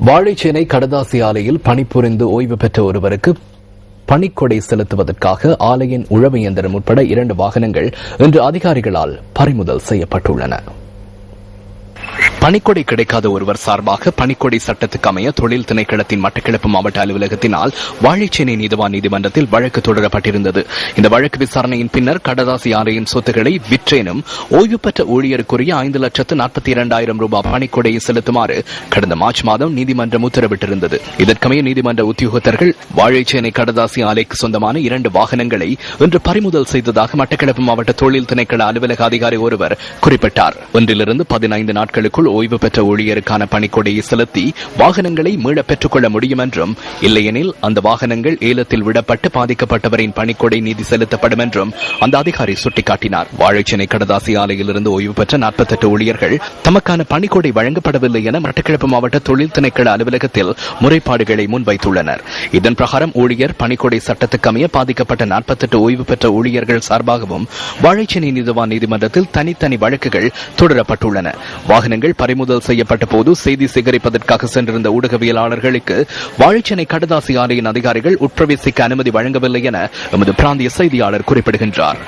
வாழைச்சேனை கடதாசி ஆலையில் பணிபுரிந்து ஓய்வு பெற்ற ஒருவருக்கு பணிக்கொடை செலுத்துவதற்காக ஆலையின் உழவு இயந்திரம் உட்பட 2 வாகனங்கள் இன்று அதிகாரிகளால் பறிமுதல் செய்யப்பட்டுள்ளன. பணிக்கொடை கிடைக்காத ஒருவர் சார்பாக பணிக்கொடை சட்டத்துக்கு அமைய தொழில் திணைக்களத்தின் மட்டக்களப்பு மாவட்ட அலுவலகத்தினால் வாழைச்சேனை நீதிவான் நீதிமன்றத்தில் வழக்கு தொடரப்பட்டிருந்தது. இந்த வழக்கு விசாரணையின் பின்னர் கடதாசி ஆலையின் சொத்துக்களை விற்றேனும் ஓய்வு பெற்ற ஊழியருக்குரிய 5,42,000 ரூபாய் பணிக்கொடையை செலுத்துமாறு கடந்த மார்ச் மாதம் நீதிமன்றம் உத்தரவிட்டிருந்தது. இதற்கமைய நீதிமன்ற உத்தியோகத்தர்கள் வாழைச்சேனை கடதாசி ஆலைக்கு சொந்தமான 2 வாகனங்களை இன்று பறிமுதல் செய்ததாக மட்டக்களப்பு மாவட்ட தொழில் திணைக்கள அலுவலக அதிகாரி ஒருவர் குறிப்பிட்டார். ஒன்றிலிருந்து 15 நாட்களுக்குள் ஓய்வு பெற்ற ஊழியருக்கான பணிக்கொடையை செலுத்தி வாகனங்களை மீள பெற்றுக் கொள்ள முடியும் என்றும், இல்லையெனில் அந்த வாகனங்கள் ஏலத்தில் விடப்பட்டு பாதிக்கப்பட்டவரின் பணிக்கொடை நிதி செலுத்தப்படும் என்றும் அந்த அதிகாரி சுட்டிக்காட்டினார். வாழைச்சேனை கடதாசி ஆலையிலிருந்து ஓய்வு பெற்ற 48 ஊழியர்கள் தமக்கான பணிக்கொடை வழங்கப்படவில்லை என மட்டக்களப்பு மாவட்ட தொழில் திணைக்கள அலுவலகத்தில் முறைப்பாடுகளை முன்வைத்துள்ளனர். இதன் பிரகாரம் ஊழியர் பணிக்கொடை சட்டத்துக்கமைய பாதிக்கப்பட்ட 48 ஓய்வு பெற்ற ஊழியர்கள் சார்பாகவும் வாழைச்சேனை நீதிவான் நீதிமன்றத்தில் தனித்தனி வழக்குகள் தொடரப்பட்டுள்ளன. வாகனங்கள் பறிமுதல் செய்யப்பட்ட போது செய்தி சேகரிப்பதற்காக சென்றிருந்த ஊடகவியலாளர்களுக்கு வாழைச்சேனை கடதாசி ஆலையின் அதிகாரிகள் உட்பிரவேசிக்க அனுமதி வழங்கவில்லை என எமது பிராந்திய செய்தியாளர் குறிப்பிடுகின்றார்.